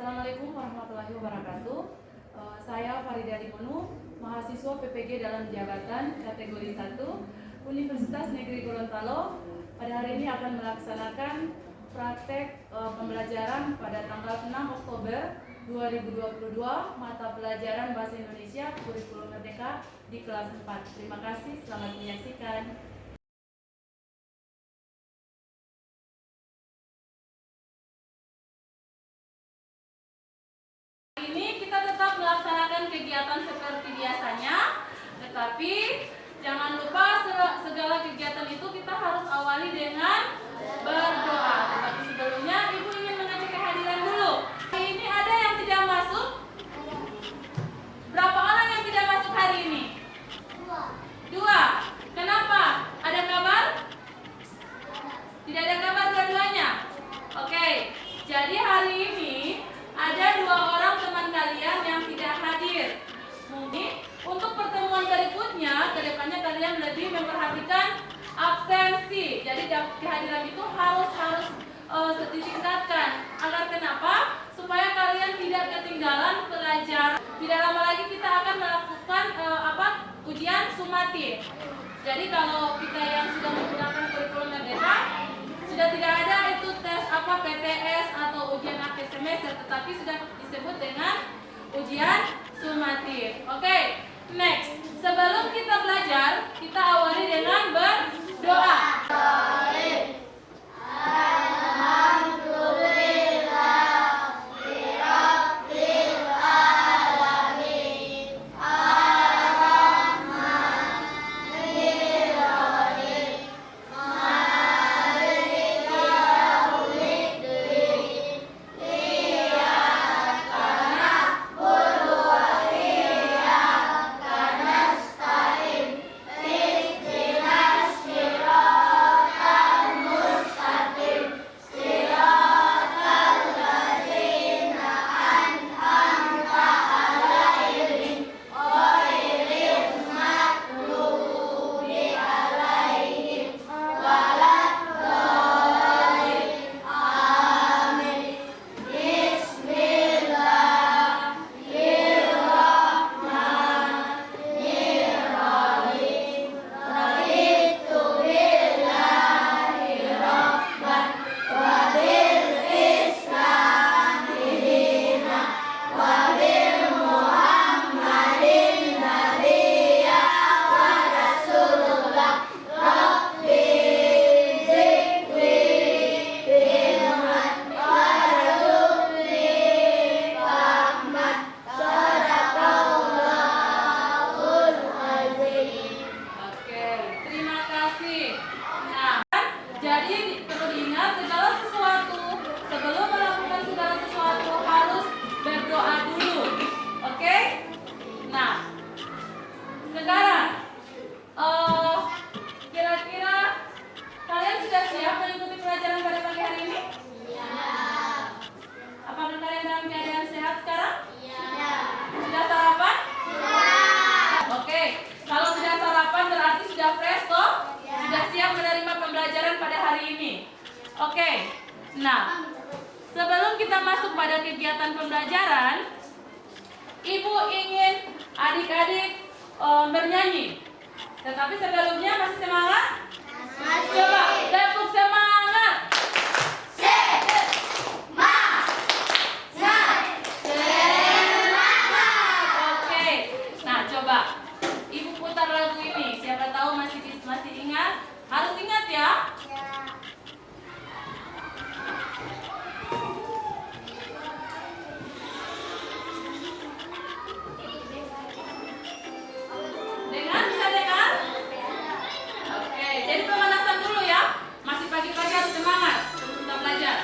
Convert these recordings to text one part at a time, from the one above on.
Assalamualaikum warahmatullahi wabarakatuh. Saya Farida Dimonu, mahasiswa PPG dalam jabatan kategori 1 Universitas Negeri Gorontalo. Pada hari ini akan melaksanakan praktek pembelajaran pada tanggal 6 Oktober 2022 mata pelajaran Bahasa Indonesia Kurikulum Merdeka di kelas 4. Terima kasih, selamat menyaksikan. Ini kita tetap melaksanakan kegiatan seperti biasanya, tetapi jangan lupa segala kegiatan itu kita harus awali dengan berdoa. Tetapi sebelumnya Ibu ingin mengecek kehadiran dulu. Hari ini ada yang tidak masuk? Berapa orang yang tidak masuk hari ini? Dua. Kenapa? Ada kabar? Tidak ada kabar dua-duanya? Oke, jadi hari ini ada 2 orang teman kalian yang tidak hadir. Mungkin untuk pertemuan berikutnya, kedepannya kalian lebih memperhatikan absensi. Jadi kehadiran itu harus ditingkatkan. Agar kenapa? Supaya kalian tidak ketinggalan pelajaran. Tidak lama lagi kita akan melakukan ujian sumatif. Jadi kalau kita yang sudah menggunakan kurikulum Merdeka, sudah tidak ada itu tes PTS atau ujian akhir semester, tetapi sudah disebut dengan ujian sumatif. Oke, next. Sebelum kita belajar, kita awali dengan berdoa. Oke, nah sebelum kita masuk pada kegiatan pembelajaran, Ibu ingin adik-adik bernyanyi. Tetapi sebelumnya masih semangat? Masih. Coba tepuk semangat. Oke, nah coba Ibu putar lagu ini. Siapa tahu masih ingat? Harus ingat ya. Pagi-pagi harus semangat untuk kita belajar.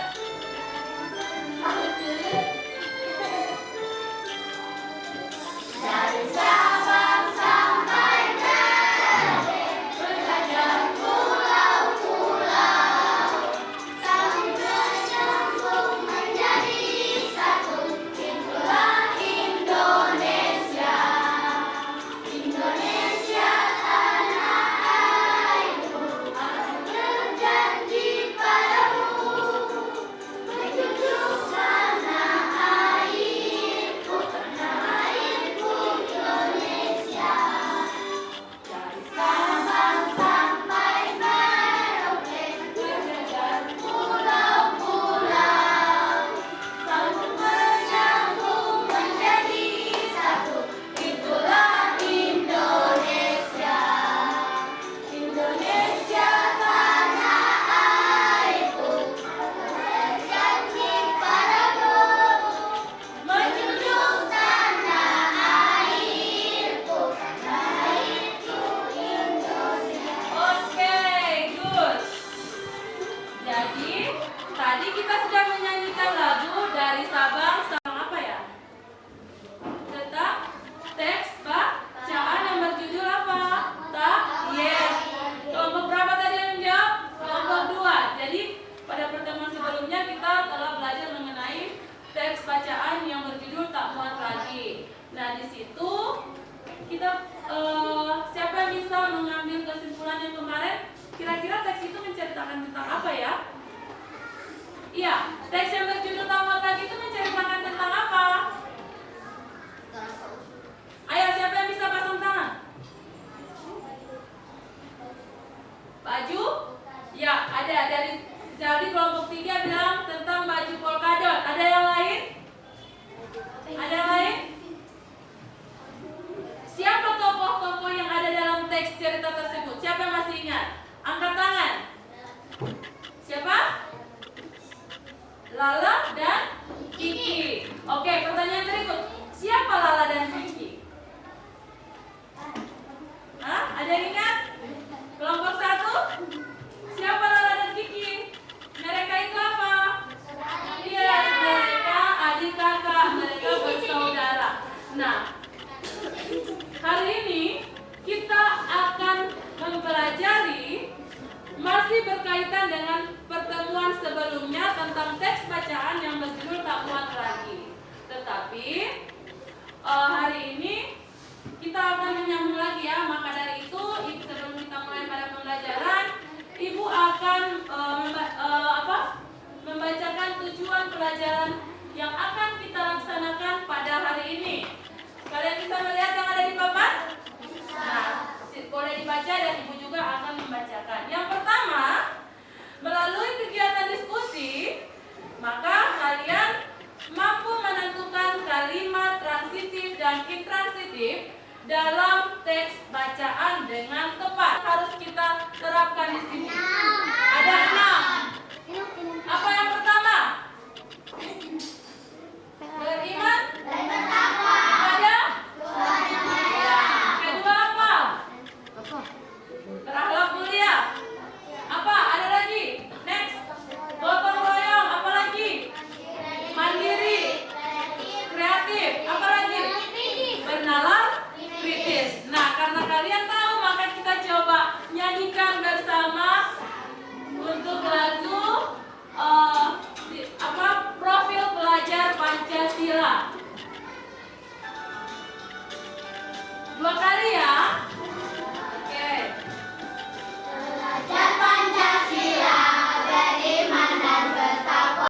Dari Sabang sampai Merauke, berjajah pulau-pulau. Iya, teks yang berjudul Tak Muat Lagi itu menceritakan tentang apa? Ayo, siapa yang bisa pasang tangan? Baju? Ya, ada dari kelompok 3 bilang tentang baju polkadot. Ada yang lain? Ada yang lain? Siapa tokoh-tokoh yang ada dalam teks cerita tersebut? Siapa yang masih ingat? Angkat tangan. Siapa? Lala dan Kiki. Oke, pertanyaan berikut. Siapa Lala dan Kiki? Hah? Ada yang ingat? Kelompok 1? Siapa Lala dan Kiki? Mereka itu apa? Iya, mereka adik kakak. Mereka bersaudara. Nah, hari ini kita akan mempelajari masih berkaitan dengan pertemuan sebelumnya tentang teks bacaan yang berjudul Tak Muat Lagi. Tetapi hari ini kita akan menyambung lagi ya. Maka dari itu sebelum kita mulai pada pembelajaran, Ibu akan membacakan tujuan pelajaran yang akan kita laksanakan pada hari ini. Kalian bisa melihat yang ada di papan? Nah, boleh dibaca dan Ibu juga akan membacakan. Yang pertama, melalui kegiatan diskusi, maka kalian mampu menentukan kalimat transitif dan intransitif dalam teks bacaan dengan tepat. Harus kita terapkan di sini. Ada 6. Apa yang pertama? Beriman? Ada? Ya. Kedua apa? Berakhlak mulia. Apa? Ada lagi? Next. Gotong royong. Apa lagi? Mandiri. Kreatif. Apa lagi? Bernalar kritis. Nah, karena kalian tahu, maka kita coba nyanyikan bersama untuk lagu profil pelajar Pancasila. 2 kali ya. Oke. Pelajar Pancasila beriman dan bertakwa.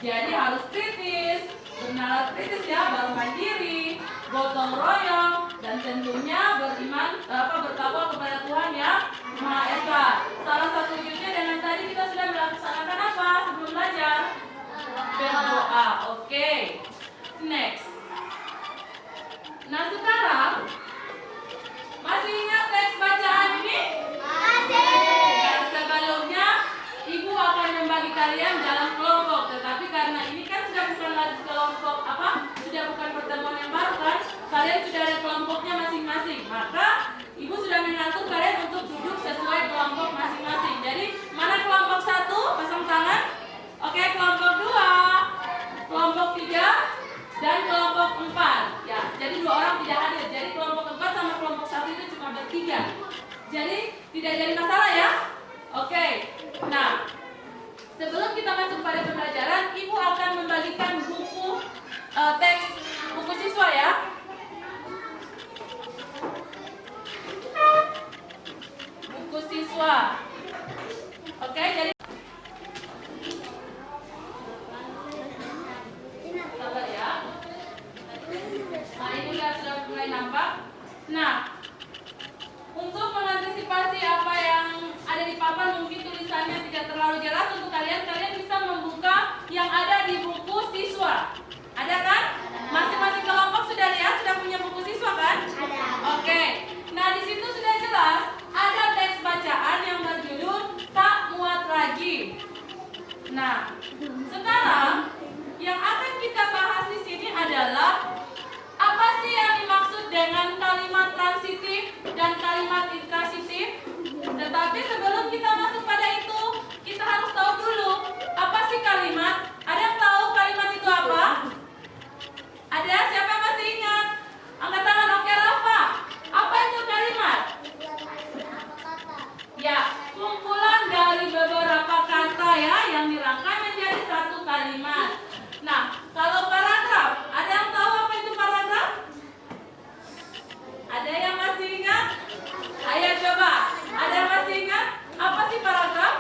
Jadi harus kritis, bernalar kritis ya, baru mandiri, gotong royong, dan tentunya bertakwa kepada Tuhan Yang Maha Esa. Salah satu wujudnya dengan tadi kita sudah melaksanakan apa sebelum belajar? Berdoa. Oke. Next. Nah, sekarang masih ingat teks bacaan ini? Masih. Dan sebelumnya Ibu akan membagi kalian dalam kelompok, tetapi karena ini kan sudah bukan lagi kelompok sudah bukan pertemuan yang baru kan, kalian sudah ada kelompoknya masing-masing. Maka Ibu sudah mengatur kalian untuk duduk sesuai kelompok masing-masing. Jadi mana kelompok 1? Pasang tangan. Oke, kelompok 2, kelompok 3, dan kelompok 4. Ya, jadi 2 orang tidak hadir. Jadi kelompok 4 sama kelompok 1 itu cuma bertiga. Jadi tidak jadi masalah ya. Oke. Nah, sebelum kita masuk pada pembelajaran, Ibu akan membagikan buku teks buku siswa ya. Buku siswa. Oke, jadi sabar ya. Nah, ini sudah mulai nampak. Nah, untuk mengantisipasi apa yang ada di papan, mungkin tulisannya tidak terlalu jelas untuk kalian bisa membuka yang ada di buku siswa. Ada kan? Masing-masing kelompok sudah lihat, sudah punya buku siswa kan? Ada. Oke. Nah, di situ sudah jelas ada teks bacaan yang berjudul Tak Muat Lagi. Nah, sekarang yang akan kita bahas di sini adalah apa sih yang dimaksud dengan kalimat transitif dan kalimat intransitif. Tetapi sebelum kita masuk pada itu, kita harus tahu dulu apa sih kalimat. Ada yang tahu kalimat itu apa? Ada? Siapa yang masih ingat? Angkat tangan. Oke, Rafa. Apa itu kalimat? Ya, kumpulan dari beberapa kata ya yang dirangkai menjadi satu kalimat. Nah, kalau paragraf, ada yang tahu apa itu paragraf? Ada yang masih ingat? Ayo coba. Ada yang masih ingat? Apa sih paragraf?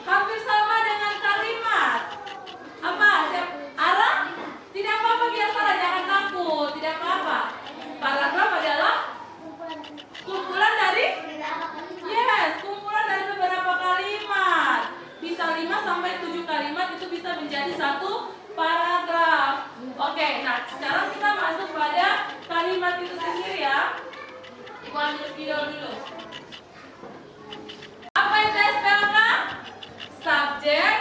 Hampir sama dengan kalimat. Apa? Ara? Tidak apa-apa, biar salah, jangan takut. Tidak apa-apa. Paragraf adalah kumpulan dari? Yes, kumpulan dari beberapa kalimat. Bisa 5 sampai 7 kalimat, itu bisa menjadi satu paragraf. Oke, nah sekarang kita masuk pada kalimat itu sendiri ya. Ibu ambil video dulu. Apa itu SPLK? Subjek,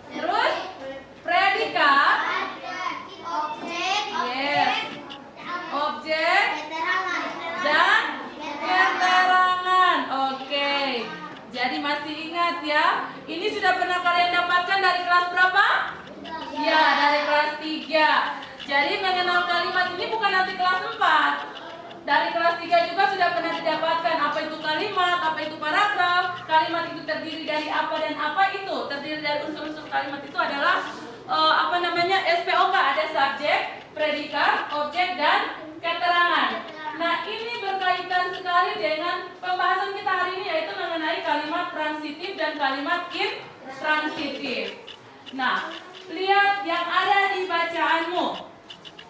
terus predikat, yes, objek, dan keterangan. Oke, jadi masih ingat ya? Ini sudah pernah kalian dapatkan dari kelas berapa? Ya, dari kelas 3. Jadi mengenal kalimat ini bukan nanti kelas 4. Dari kelas 3 juga sudah pernah didapatkan apa itu kalimat, apa itu paragraf, kalimat itu terdiri dari apa dan apa itu. Terdiri dari unsur-unsur kalimat itu adalah SPOK, ada subjek, predikat, objek, dan keterangan. Nah, ini berkaitan sekali dengan pembahasan kita hari ini, yaitu mengenai kalimat transitif dan kalimat intransitif. Nah, lihat yang ada di bacaanmu.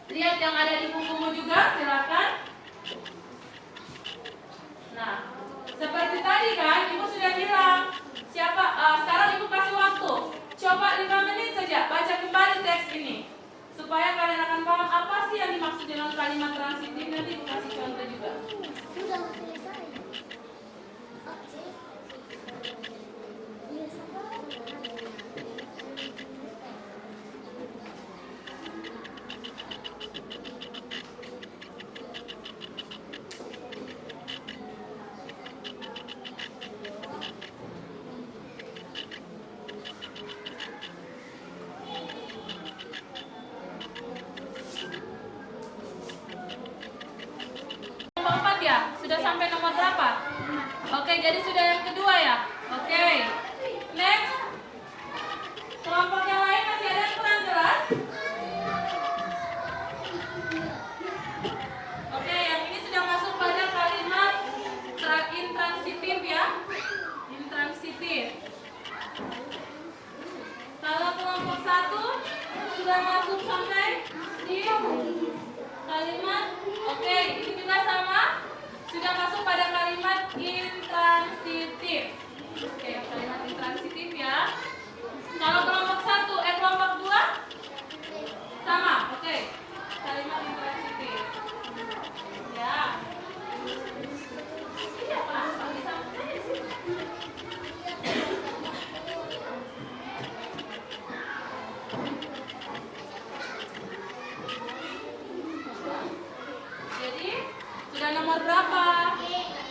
Lihat yang ada di bukumu juga, silakan. Nah, seperti tadi kan, Ibu sudah bilang, sekarang Ibu kasih waktu. Coba 5 menit saja, baca kembali teks ini. Supaya kalian akan paham apa sih yang dimaksud dengan kalimat transitif. Nanti Ibu kasih contoh juga. Sudah sampai nomor berapa? Oke, jadi sudah yang kedua ya. Oke, next. Kelompok yang lain masih ada yang kurang jelas? Oke, yang ini sudah masuk pada kalimat intransitif ya. Intransitif. Kalau kelompok 1 sudah masuk sampai di kalimat, oke, ini juga sama. Sudah masuk pada kalimat intransitif. Oke, kalimat intransitif ya. Kalau kelompok 1, kelompok 2 sama. Oke, kalimat intransitif. Ya. Iya, Pak. Bisa. Jadi sudah nomor berapa?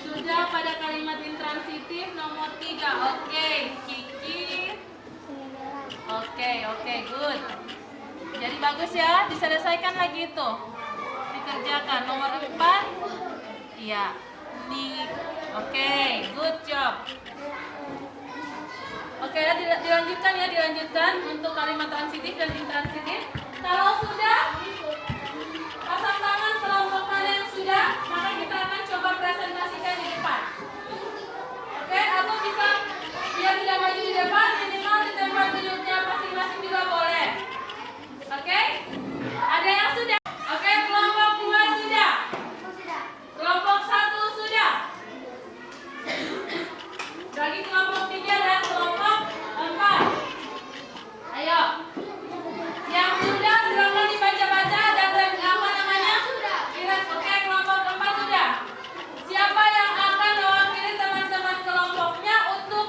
Sudah pada kalimat intransitif nomor 3. Oke, Kiki. Oke, good. Jadi bagus ya, diselesaikan lagi itu. Dikerjakan. Nomor 4. Iya. Oke, good job. Oke, dilanjutkan untuk kalimat transitif dan intransitif. Kalau sudah, pasang tangan kelompok mana yang sudah, maka kita akan coba presentasikan di depan. Oke, atau bisa biar tidak maju di depan, minimal di tempat duduknya masing-masing juga boleh. Oke? Ada yang sudah? Oke, kelompok 2 sudah. Kelompok 1 sudah. Bagi kelompok 3 dan kelompok 4. Ayo. Yang sudah silakan dibaca-baca dan apa namanya? Oke, kelompok 4 sudah. Siapa yang akan mewakili teman-teman kelompoknya untuk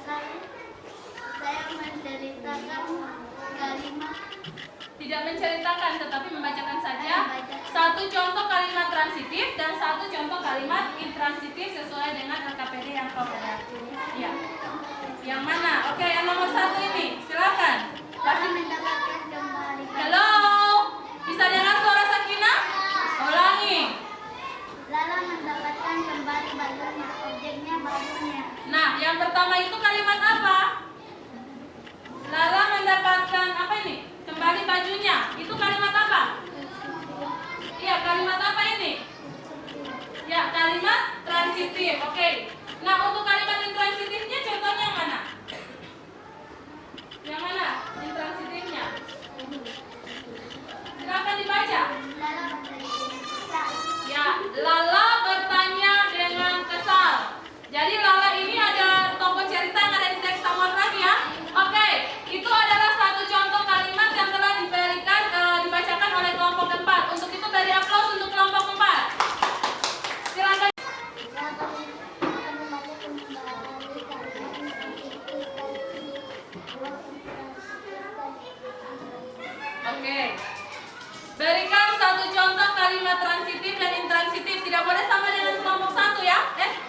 Saya menceritakan kalimat. Tidak menceritakan, tetapi membacakan saja. Satu contoh kalimat transitif dan satu contoh kalimat intransitif sesuai dengan LKPD yang kau ada. Ya. Yang mana? Oke, yang nomor 1 ini. Silakan. Lala mendapatkan kembali. Halo. Bisa dengar suara Sakinah? Ulangi. Lala mendapatkan kembali bajunya. Objeknya bajunya. Nah, yang pertama itu kalimat apa? Lala mendapatkan apa ini? Kembali bajunya. Itu kalimat apa? Iya, kalimat apa ini? Ya, kalimat transitif. Oke. Nah, untuk kalimat intransitifnya contohnya yang mana? Yang mana? Intransitifnya. Silakan dibaca. Lala bertanya. Ya, Lala bertanya dengan kesal. Jadi Lala ini ada tokoh cerita yang ada di teks Samuel lagi ya. Oke, itu adalah satu contoh kalimat yang telah diberikan dibacakan oleh kelompok 4. Untuk itu beri aplaus untuk kelompok 4. Silakan. Oke. Berikan satu contoh kalimat transitif dan intransitif. Tidak boleh sama dengan kelompok 1 ya.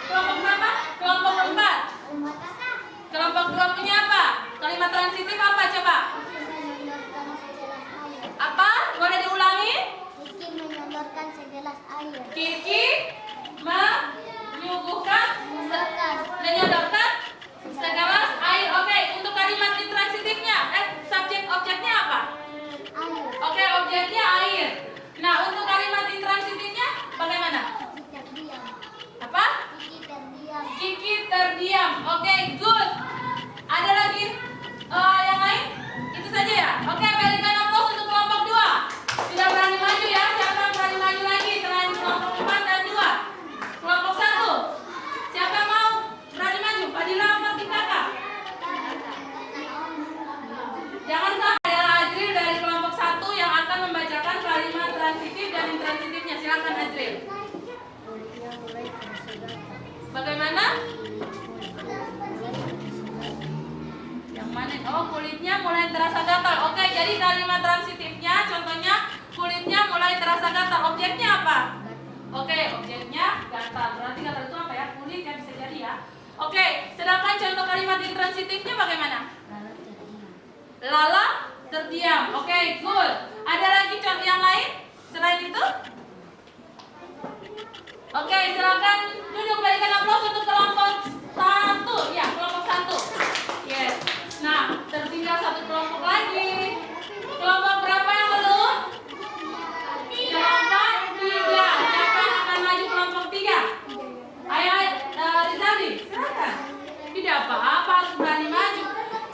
Kelompok berapa? Kelompok 4. Kelompok 2 punya apa? Kalimat transitif apa coba? Apa? Boleh diulangi? Kiki menyodorkan segelas air. Kiki menyuguhkan menyodorkan segelas air. Oke, untuk kalimat intransitifnya, subjek objeknya apa? Air. Oke, objeknya air. Nah, untuk kalimat intransitifnya bagaimana? Kiki terdiam. Apa? Kiki terdiam. Kiki terdiam. Oke, good. Ada lagi yang lain? Itu saja ya. Oke, berikan aplaus untuk kelompok 2. Sudah berani maju ya? Siapa yang berani maju lagi selain kelompok 4 dan 2? Kelompok 1. Siapa yang mau berani maju? Fadila apa Kakak? Jangan sampai adalah Azril dari kelompok 1 yang akan membacakan kalimat transitif dan intransitifnya. Silakan Azril. Bagaimana? Yang mana? Oh, kulitnya mulai terasa gatal. Oke, jadi kalimat transitifnya contohnya kulitnya mulai terasa gatal. Objeknya apa? Oke, objeknya gatal. Berarti gatal itu apa ya? Kulit ya, bisa jadi ya. Oke, sedangkan contoh kalimat intransitifnya bagaimana? Lala terdiam. Oke, good. Ada lagi contoh yang lain selain itu? Oke, silakan duduk, berikan aplaus untuk kelompok 1. Ya, kelompok 1. Yes. Nah, tertinggal satu kelompok lagi. Kelompok berapa yang belum? Kelompok 3. Siapa yang akan maju kelompok 3? Ayo, Rizali, silakan. Tidak apa-apa, harus berani maju.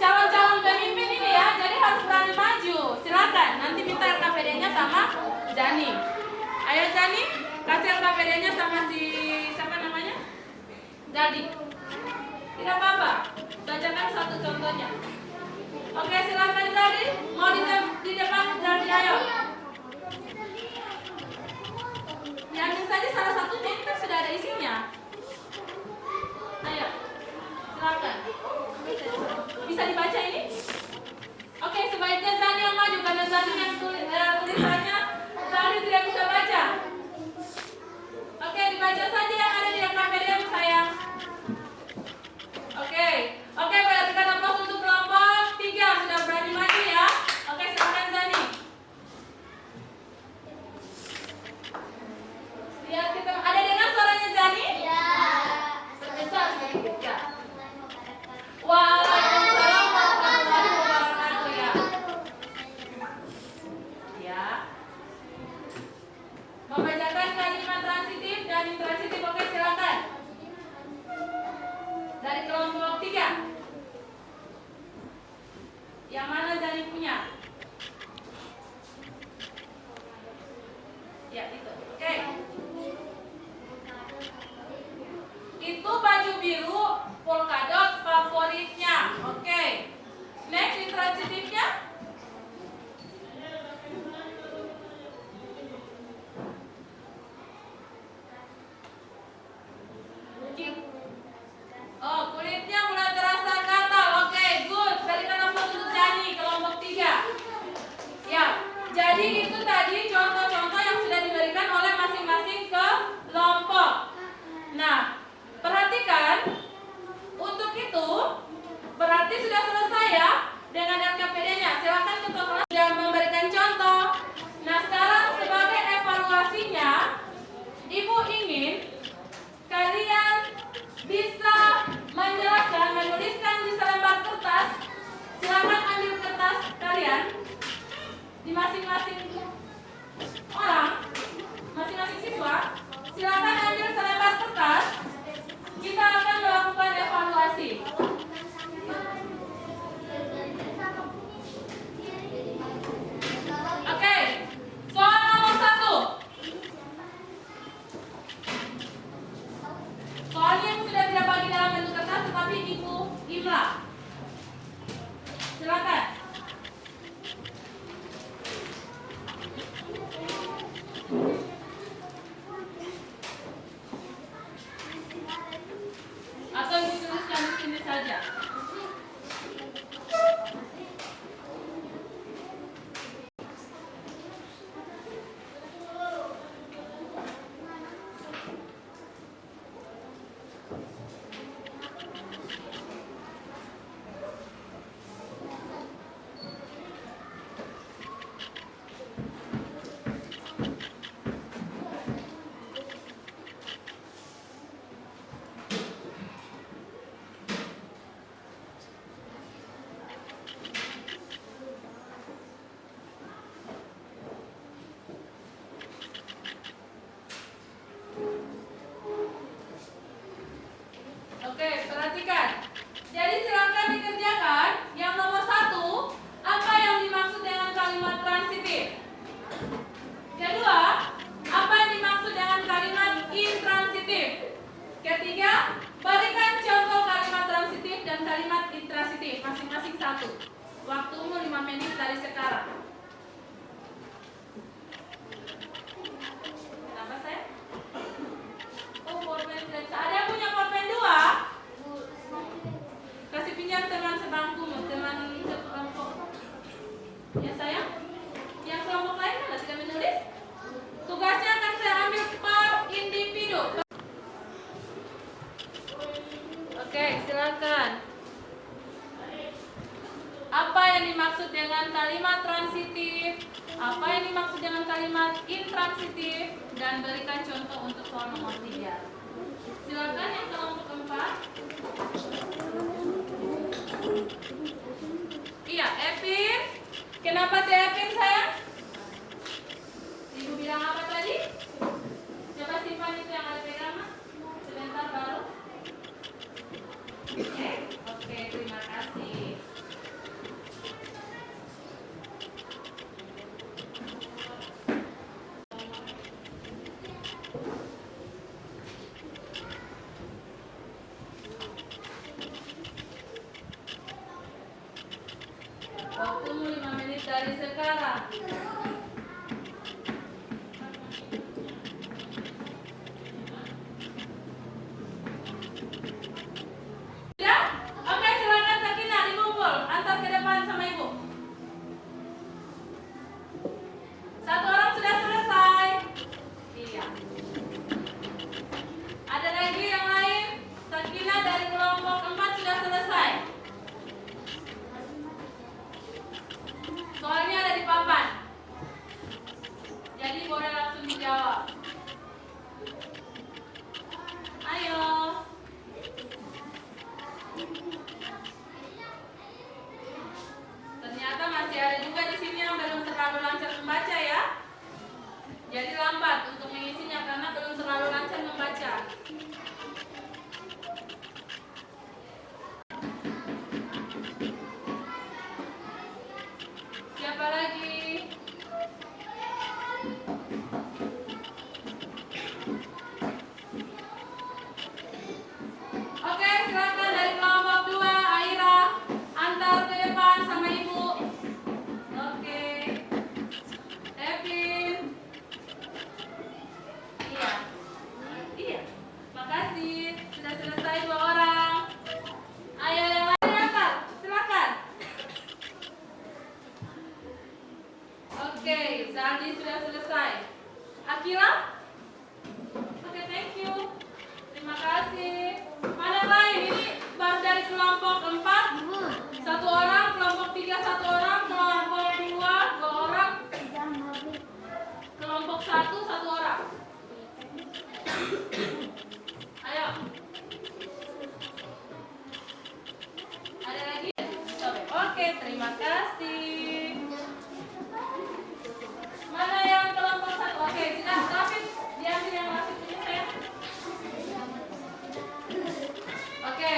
Calon-calon pemimpin ini ya, jadi harus berani maju. Silakan, nanti minta LKPD-nya sama Zani. Ayo Zani, kasih LKPD-nya sama si siapa namanya? Zaldi. Tidak apa-apa, bacakan satu contohnya. Oke, silakan Zaldi. Mau di depan Zaldi, ayo. Yang saja salah satunya ini kan sudah ada isinya. Ayo, silakan. Bisa dibaca ini? Oke, sebaiknya Zani yang maju karena Zani yang tulisannya Zani tidak bisa baca. Oke, dibaca saja yang ada di LKPD sayang. Oke, berikan aplaus untuk kelompok 3 sudah berani maju ya. Oke, silakan Zani. Lihat kita ada dengar suaranya Zani? Ya. Sebesar sedikit ya. Waalaikumsalam warahmatullahi wabarakatuh ya. Ya. Membacakan kalimat transitif dan intransitif. Oke, silakan. Dari kelompok 3. Yang mana Zani punya? Ya, itu. Oke. Itu baju biru polkadot favoritnya. Oke. Next intransitifnya. Kulitnya mulai terasa di sini saja. Oke, perhatikan. Jadi silakan dikerjakan. Yang nomor 1, apa yang dimaksud dengan kalimat transitif? Kedua, apa yang dimaksud dengan kalimat intransitif? Ketiga, berikan contoh kalimat transitif dan kalimat intransitif masing-masing 1. Waktumu 5 menit dari sekarang. Kenapa saya? Oh, pulpen. Ada yang punya pulpen 2? Kasih pinjam teman sebangkumu, teman kelompok. Ya sayang? Yang kelompok lain mana tidak menulis? Tugasnya akan saya ambil per individu. Oke, silakan. Apa yang dimaksud dengan kalimat transitif? Apa yang dimaksud dengan kalimat intransitif? Dan berikan contoh untuk soal nomor 3. Silakan yang kelompok 4. Iya, Epin. Kenapa teh Epin sayang? Ibu bilang apa tadi? Coba simpan itu yang ada pegang. Sebentar baru. Oke, terima kasih. Waktumu 5 menit dari sekarang. Ya? Oke, silakan Sakina dikumpul. Antar ke depan sama ibu. 1 orang sudah selesai. Iya. Ada lagi yang lain? Sakina dari kelompok 4 sudah selesai. Soalnya ada di papan. Jadi boleh langsung dijawab. Ayo. Ternyata masih ada juga di sini yang belum terlalu lancar membaca ya. Jadi lambat untuk mengisinya karena belum terlalu lancar membaca. Siapa lagi? Oke, silakan dari kelompok 2, Aira. Antar ke depan sama ibu. Oke. Evin. Iya. Iya. Makasih. Sudah selesai 2 orang. Ayo yang lain antar. Silakan. Oke, Zandi sudah selesai. Akila? Oke, thank you. Terima kasih. Mana lain? Ini baru dari kelompok 4. 1 orang, kelompok 3 1 orang, kelompok 2 2 orang, kelompok 1 1 orang. Ayo. Ada lagi? Oke, terima kasih. Mana yang kelompok 1? Oke, sudah rapid. Diambil yang rapid punya saya. Oke.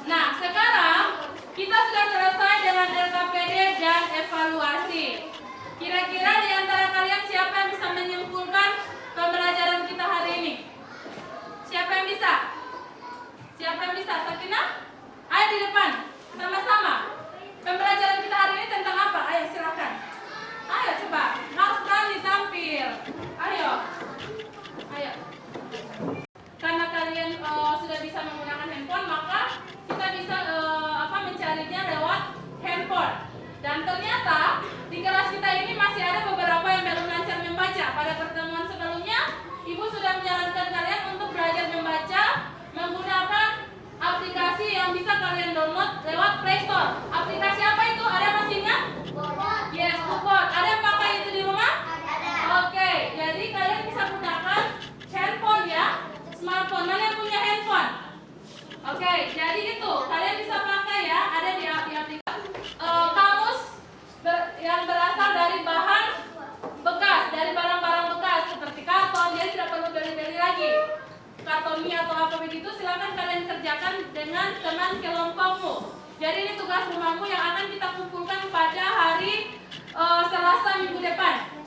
Nah, sekarang kita sudah selesai dengan LKPD dan evaluasi. Kira-kira di antara kalian siapa yang bisa menyimpulkan pembelajaran kita hari ini? Siapa yang bisa? Siapa yang bisa? Sakina? Ayo di depan. Sama-sama. Pembelajaran kita hari ini tentang apa? Ayo silakan. Ayo coba. Harus berani tampil. Ayo. Ayo. Karena kalian sudah bisa menggunakan handphone, Oke, jadi itu kalian bisa pakai ya, ada di aplikasi kamus yang berasal dari bahan bekas, dari barang-barang bekas seperti karton. Jadi tidak perlu beli-beli lagi karton mie atau apa begitu. Silakan kalian kerjakan dengan teman kelompokmu. Jadi ini tugas rumahmu yang akan kita kumpulkan pada hari Selasa minggu depan.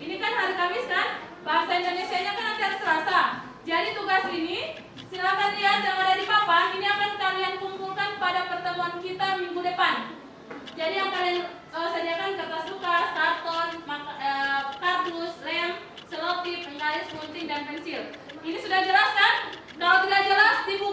Ini kan hari Kamis kan? Bahasa Indonesianya kan nanti hari Selasa. Jadi tugas ini silakan lihat yang ada di papan. Ini akan kalian kumpulkan pada pertemuan kita minggu depan. Jadi yang kalian sediakan kertas tugas, karton, kardus, lem, selotip, penggaris, gunting, dan pensil. Ini sudah jelas kan? Kalau tidak jelas di buku